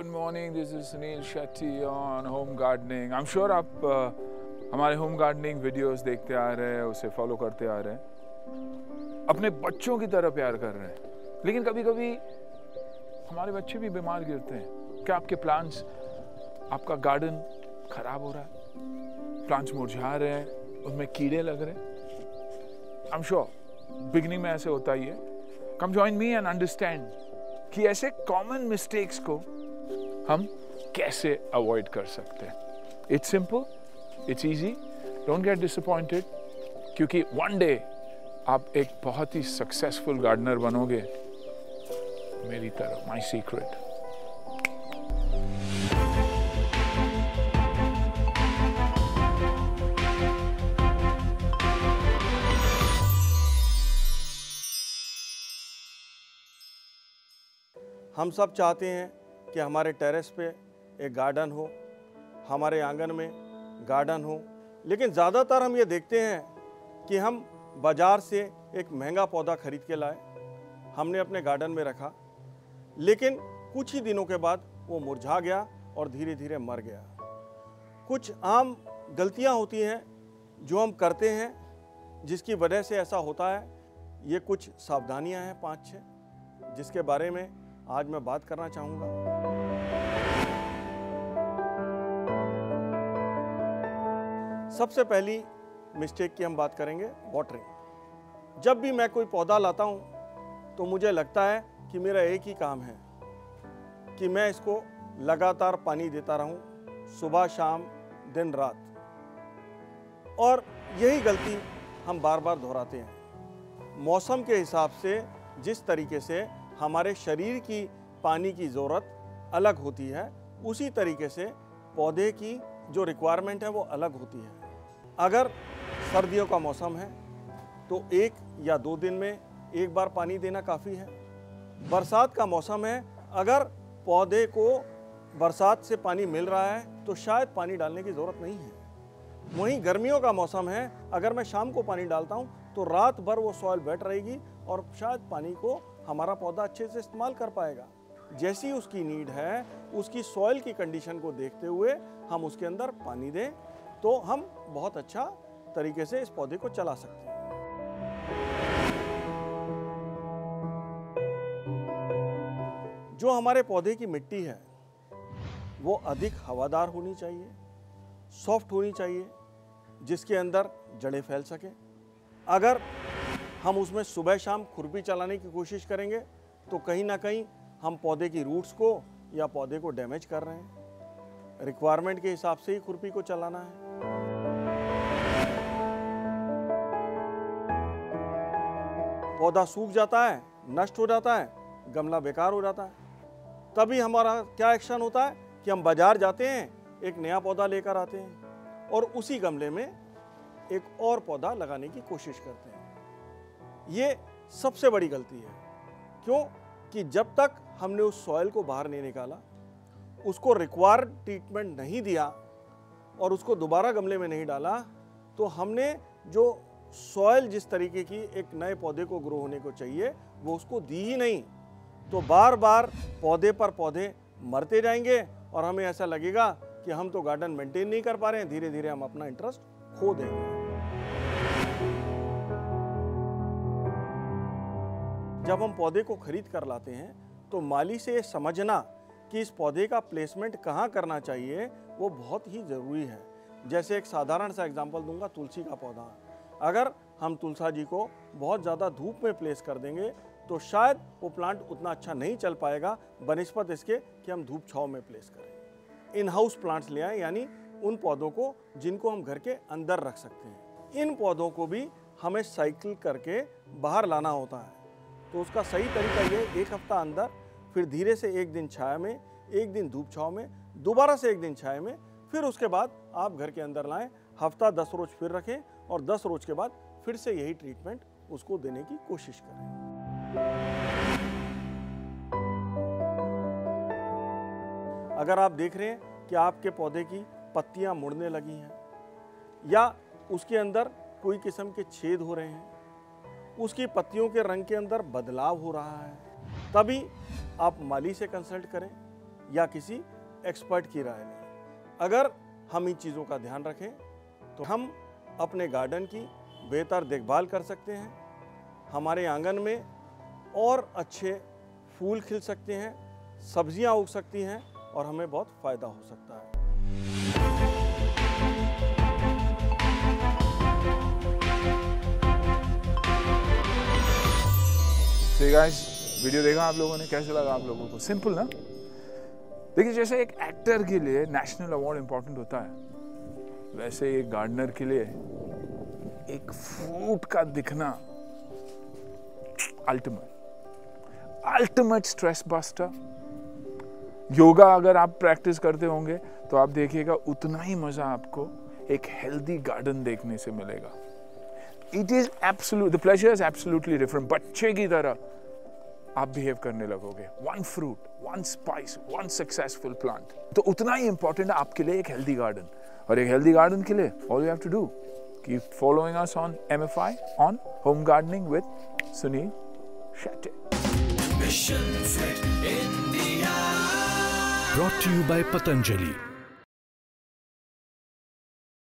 Good morning, this is Sunil Shetty on home gardening. I'm sure आप हमारे home gardening videos देखते आ रहे हैं, उसे follow करते आ रहे हैं, अपने बच्चों की तरह प्यार कर रहे हैं। लेकिन कभी-कभी हमारे बच्चे भी बीमार गिरते हैं। क्या आपके plants, आपका garden खराब हो रहा है? Plants मुरझा रहे हैं, उनमें कीड़े लग रहे हैं? I'm sure beginning में ऐसे होता ही है। Come join me and understand कि ऐसे कॉमन मिस्टेक्स को हम कैसे अवॉइड कर सकते हैं। It's simple, it's easy, don't get disappointed, क्योंकि वन डे आप एक बहुत ही सक्सेसफुल गार्डनर बनोगे मेरी तरह। My secret. हम सब चाहते हैं कि हमारे टेरेस पे एक गार्डन हो, हमारे आंगन में गार्डन हो, लेकिन ज़्यादातर हम ये देखते हैं कि हम बाज़ार से एक महंगा पौधा खरीद के लाए, हमने अपने गार्डन में रखा, लेकिन कुछ ही दिनों के बाद वो मुरझा गया और धीरे धीरे मर गया। कुछ आम गलतियां होती हैं जो हम करते हैं जिसकी वजह से ऐसा होता है। ये कुछ सावधानियां हैं 5-6 जिसके बारे में आज मैं बात करना चाहूँगा। सबसे पहली मिस्टेक की हम बात करेंगे वाटरिंग। जब भी मैं कोई पौधा लाता हूँ तो मुझे लगता है कि मेरा एक ही काम है कि मैं इसको लगातार पानी देता रहूँ, सुबह शाम दिन रात, और यही गलती हम बार बार दोहराते हैं। मौसम के हिसाब से जिस तरीके से हमारे शरीर की पानी की ज़रूरत अलग होती है, उसी तरीके से पौधे की जो रिक्वायरमेंट है वो अलग होती है। अगर सर्दियों का मौसम है तो 1 या 2 दिन में एक बार पानी देना काफ़ी है। बरसात का मौसम है, अगर पौधे को बरसात से पानी मिल रहा है तो शायद पानी डालने की ज़रूरत नहीं है। वहीं गर्मियों का मौसम है, अगर मैं शाम को पानी डालता हूँ तो रात भर वो सॉइल वेट रहेगी और शायद पानी को हमारा पौधा अच्छे से इस्तेमाल कर पाएगा। जैसी उसकी नीड है, उसकी सॉइल की कंडीशन को देखते हुए हम उसके अंदर पानी दें तो हम बहुत अच्छा तरीके से इस पौधे को चला सकते हैं। जो हमारे पौधे की मिट्टी है वो अधिक हवादार होनी चाहिए, सॉफ्ट होनी चाहिए, जिसके अंदर जड़ें फैल सकें। अगर हम उसमें सुबह शाम खुरपी चलाने की कोशिश करेंगे तो कहीं ना कहीं हम पौधे की रूट्स को या पौधे को डैमेज कर रहे हैं। रिक्वायरमेंट के हिसाब से ही खुरपी को चलाना है। पौधा सूख जाता है, नष्ट हो जाता है, गमला बेकार हो जाता है, तभी हमारा क्या एक्शन होता है कि हम बाजार जाते हैं, एक नया पौधा लेकर आते हैं और उसी गमले में एक और पौधा लगाने की कोशिश करते हैं। ये सबसे बड़ी गलती है। क्यों? कि जब तक हमने उस सॉइल को बाहर नहीं निकाला, उसको रिक्वायर्ड ट्रीटमेंट नहीं दिया और उसको दोबारा गमले में नहीं डाला, तो हमने जो सॉइल जिस तरीके की एक नए पौधे को ग्रो होने को चाहिए वो उसको दी ही नहीं, तो बार बार पौधे पर पौधे मरते जाएंगे और हमें ऐसा लगेगा कि हम तो गार्डन मेंटेन नहीं कर पा रहे हैं, धीरे धीरे हम अपना इंटरेस्ट खो देंगे। जब हम पौधे को खरीद कर लाते हैं तो माली से ये समझना कि इस पौधे का प्लेसमेंट कहाँ करना चाहिए वो बहुत ही ज़रूरी है। जैसे एक साधारण सा एग्जांपल दूंगा, तुलसी का पौधा। अगर हम तुलसा जी को बहुत ज़्यादा धूप में प्लेस कर देंगे तो शायद वो प्लांट उतना अच्छा नहीं चल पाएगा बनिस्बत इसके कि हम धूप छाँव में प्लेस करें। इन हाउस प्लांट्स ले आएँ, यानी उन पौधों को जिनको हम घर के अंदर रख सकते हैं। इन पौधों को भी हमें साइकिल करके बाहर लाना होता है, तो उसका सही तरीका ये 1 हफ्ता अंदर, फिर धीरे से 1 दिन छाया में, 1 दिन धूप छाँव में, दोबारा से 1 दिन छाया में, फिर उसके बाद आप घर के अंदर लाएं, हफ्ता 10 रोज फिर रखें और 10 रोज के बाद फिर से यही ट्रीटमेंट उसको देने की कोशिश करें। अगर आप देख रहे हैं कि आपके पौधे की पत्तियां मुड़ने लगी हैं या उसके अंदर कोई किस्म के छेद हो रहे हैं, उसकी पत्तियों के रंग के अंदर बदलाव हो रहा है, तभी आप माली से कंसल्ट करें या किसी एक्सपर्ट की राय लें। अगर हम इन चीज़ों का ध्यान रखें तो हम अपने गार्डन की बेहतर देखभाल कर सकते हैं, हमारे आंगन में और अच्छे फूल खिल सकते हैं, सब्जियां उग सकती हैं और हमें बहुत फ़ायदा हो सकता है। So guys, वीडियो देखा आप लोगों ने, कैसे लगा आप लोगों को? सिंपल ना? देखिए, जैसे एक एक्टर के लिए नेशनल अवार्ड इंपॉर्टेंट होता है, वैसे एक गार्डनर के लिए एक फ्रूट का दिखना अल्टीमेट स्ट्रेस बस्टर। योगा अगर आप प्रैक्टिस करते होंगे तो आप देखिएगा उतना ही मजा आपको एक हेल्दी गार्डन देखने से मिलेगा। It is absolute, the pleasure is absolutely different. बच्चे की तरह आप बिहेव करने लगोगे। One fruit, one spice, one successful plant, तो उतना ही इंपॉर्टेंट है आपके लिए एक हेल्दी गार्डन। और एक हेल्दी गार्डन के लिए all you have to do, keep following us on MFI on Home Gardening with Sunil Shetty. Mission Fit India. Brought to you by Patanjali.